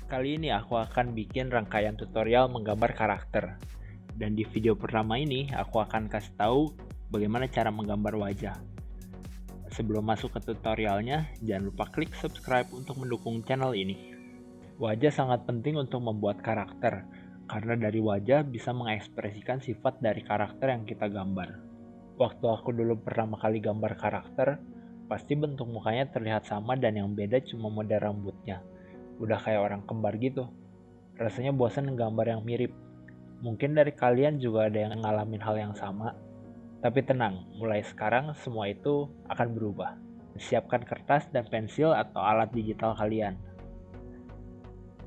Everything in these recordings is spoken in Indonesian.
Kali ini aku akan bikin rangkaian tutorial menggambar karakter. Dan di video pertama ini aku akan kasih tahu bagaimana cara menggambar wajah. Sebelum masuk ke tutorialnya, jangan lupa klik subscribe untuk mendukung channel ini. Wajah sangat penting untuk membuat karakter, karena dari wajah bisa mengekspresikan sifat dari karakter yang kita gambar. Waktu aku dulu pertama kali gambar karakter, pasti bentuk mukanya terlihat sama dan yang beda cuma model rambutnya. Udah kayak orang kembar gitu. Rasanya bosan nggambar yang mirip. Mungkin dari kalian juga ada yang ngalamin hal yang sama. Tapi tenang, mulai sekarang semua itu akan berubah. Siapkan kertas dan pensil atau alat digital kalian.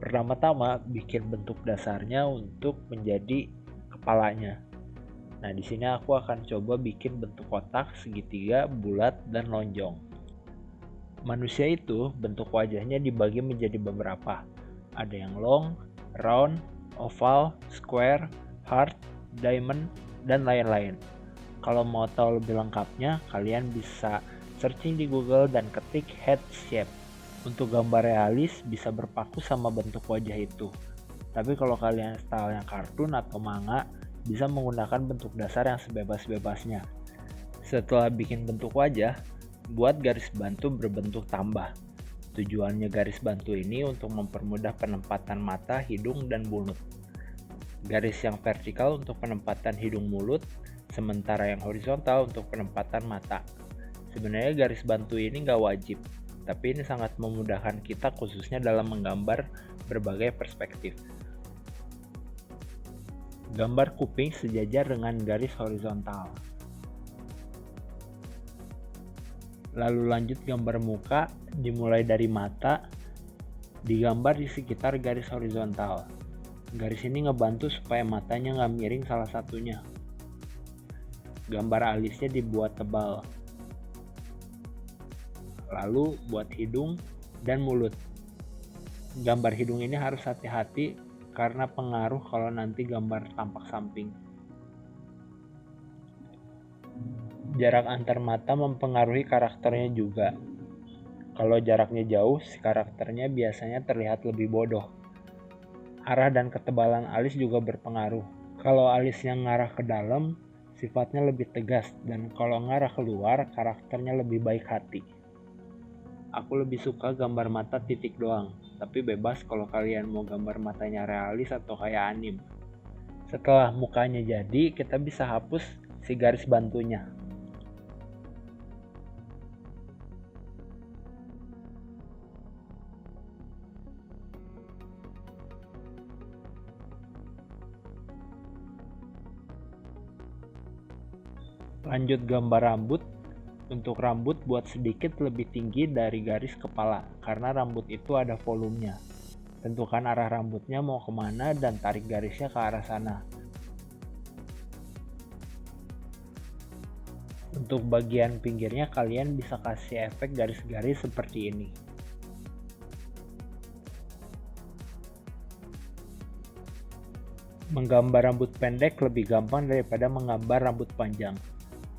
Pertama-tama, bikin bentuk dasarnya untuk menjadi kepalanya. Nah, di sini aku akan coba bikin bentuk kotak, segitiga, bulat, dan lonjong. Manusia itu bentuk wajahnya dibagi menjadi beberapa. Ada yang long, round, oval, square, heart, diamond, dan lain-lain. Kalau mau tahu lebih lengkapnya, kalian bisa searching di Google dan ketik head shape. Untuk gambar realis bisa berpaku sama bentuk wajah itu. Tapi kalau kalian stylenya kartun atau manga, bisa menggunakan bentuk dasar yang sebebas-bebasnya. Setelah bikin bentuk wajah, buat garis bantu berbentuk tambah. Tujuannya garis bantu ini untuk mempermudah penempatan mata, hidung, dan mulut. Garis yang vertikal untuk penempatan hidung mulut, sementara yang horizontal untuk penempatan mata. Sebenarnya garis bantu ini nggak wajib, tapi ini sangat memudahkan kita khususnya dalam menggambar berbagai perspektif. Gambar kuping sejajar dengan garis horizontal. Lalu lanjut gambar muka, dimulai dari mata, digambar di sekitar garis horizontal. Garis ini ngebantu supaya matanya nggak miring salah satunya. Gambar alisnya dibuat tebal. Lalu buat hidung dan mulut. Gambar hidung ini harus hati-hati karena pengaruh kalau nanti gambar tampak samping. Jarak antar mata mempengaruhi karakternya juga. Kalau jaraknya jauh, si karakternya biasanya terlihat lebih bodoh. Arah dan ketebalan alis juga berpengaruh. Kalau alisnya ngarah ke dalam, sifatnya lebih tegas, dan kalau ngarah keluar, karakternya lebih baik hati. Aku lebih suka gambar mata titik doang, tapi bebas kalau kalian mau gambar matanya realis atau kayak anim. Setelah mukanya jadi, kita bisa hapus si garis bantunya. Lanjut gambar rambut. Untuk rambut buat sedikit lebih tinggi dari garis kepala, karena rambut itu ada volumenya. Tentukan arah rambutnya mau kemana dan tarik garisnya ke arah sana. Untuk bagian pinggirnya kalian bisa kasih efek garis-garis seperti ini. Menggambar rambut pendek lebih gampang daripada menggambar rambut panjang.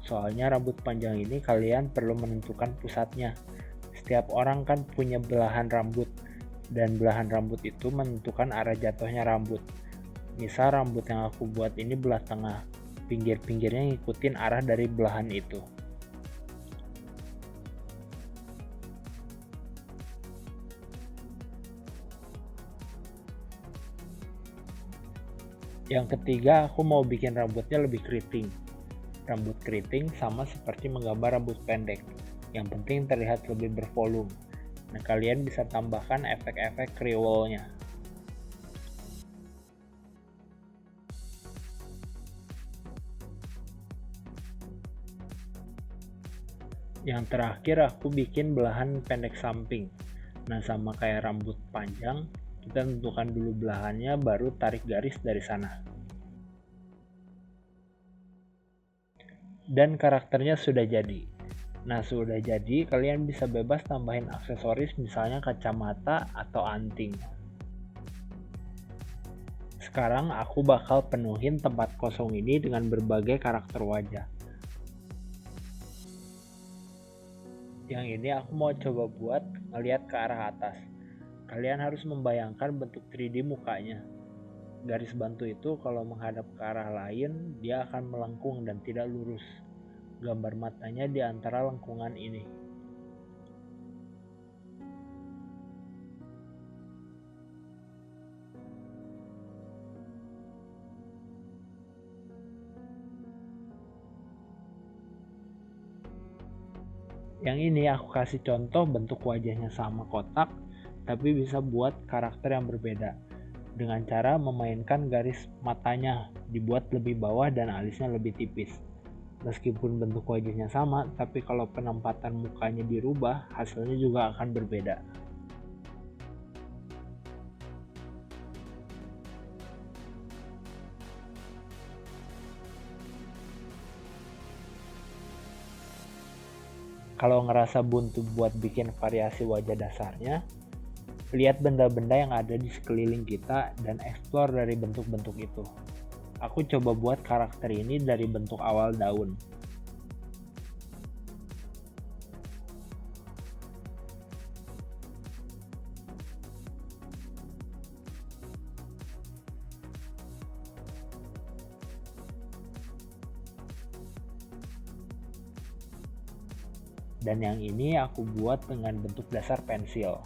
Soalnya rambut panjang ini kalian perlu menentukan pusatnya. Setiap orang kan punya belahan rambut, dan belahan rambut itu menentukan arah jatuhnya rambut. Misal rambut yang aku buat ini belah tengah, pinggir-pinggirnya ngikutin arah dari belahan itu. Yang ketiga, aku mau bikin rambutnya lebih keriting. Rambut keriting sama seperti menggambar rambut pendek, yang penting terlihat lebih bervolume. Nah, kalian bisa tambahkan efek-efek kriwolnya. Yang terakhir aku bikin belahan pendek samping. Nah, sama kayak rambut panjang, kita tentukan dulu belahannya, baru tarik garis dari sana. Dan karakternya sudah jadi. Nah, sudah jadi, kalian bisa bebas tambahin aksesoris misalnya kacamata atau anting. Sekarang aku bakal penuhin tempat kosong ini dengan berbagai karakter wajah. Yang ini aku mau coba buat ngeliat ke arah atas. Kalian harus membayangkan bentuk 3D mukanya. Garis bantu itu kalau menghadap ke arah lain, dia akan melengkung dan tidak lurus. Gambar matanya di antara lengkungan ini. Yang ini aku kasih contoh bentuk wajahnya sama kotak, tapi bisa buat karakter yang berbeda. Dengan cara memainkan garis matanya dibuat lebih bawah dan alisnya lebih tipis. Meskipun bentuk wajahnya sama, tapi kalau penempatan mukanya dirubah, hasilnya juga akan berbeda. Kalau ngerasa buntu buat bikin variasi wajah dasarnya, lihat benda-benda yang ada di sekeliling kita dan eksplor dari bentuk-bentuk itu. Aku coba buat karakter ini dari bentuk awal daun. Dan yang ini aku buat dengan bentuk dasar pensil.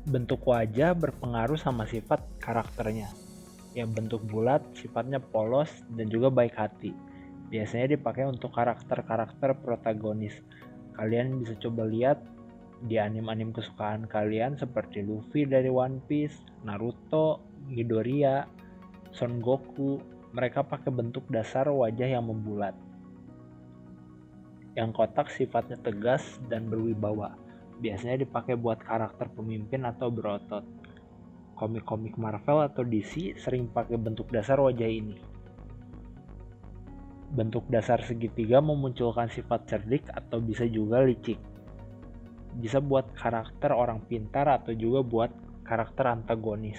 Bentuk wajah berpengaruh sama sifat karakternya. Yang bentuk bulat sifatnya polos dan juga baik hati. Biasanya dipakai untuk karakter-karakter protagonis. Kalian bisa coba lihat di anime-anime kesukaan kalian seperti Luffy dari One Piece, Naruto, Midoriya, Son Goku. Mereka pakai bentuk dasar wajah yang membulat. Yang kotak sifatnya tegas dan berwibawa. Biasanya dipakai buat karakter pemimpin atau berotot. Komik-komik Marvel atau DC sering pakai bentuk dasar wajah ini. Bentuk dasar segitiga memunculkan sifat cerdik atau bisa juga licik. Bisa buat karakter orang pintar atau juga buat karakter antagonis.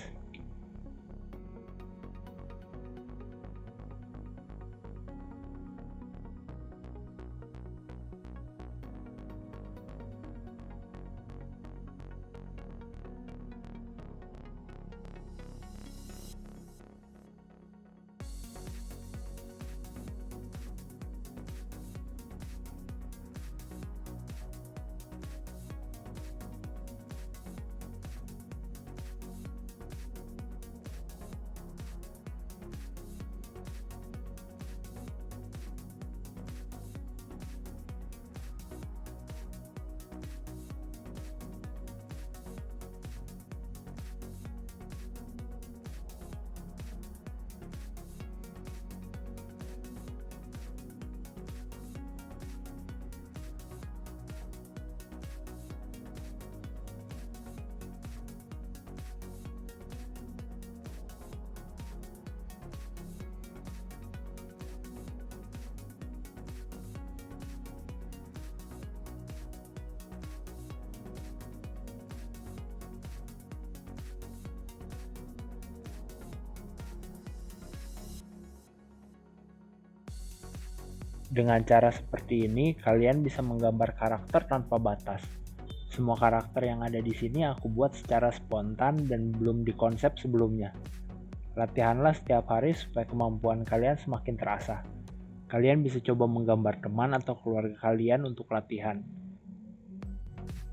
Dengan cara seperti ini, kalian bisa menggambar karakter tanpa batas. Semua karakter yang ada di sini aku buat secara spontan dan belum dikonsep sebelumnya. Latihanlah setiap hari supaya kemampuan kalian semakin terasa. Kalian bisa coba menggambar teman atau keluarga kalian untuk latihan.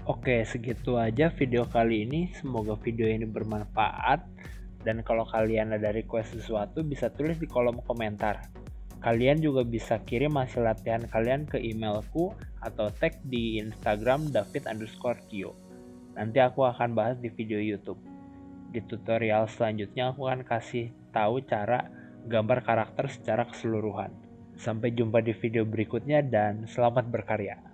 Oke, segitu aja video kali ini. Semoga video ini bermanfaat. Dan kalau kalian ada request sesuatu, bisa tulis di kolom komentar. Kalian juga bisa kirim hasil latihan kalian ke emailku atau tag di Instagram David_Tio. Nanti aku akan bahas di video YouTube. Di tutorial selanjutnya aku akan kasih tahu cara gambar karakter secara keseluruhan. Sampai jumpa di video berikutnya dan selamat berkarya.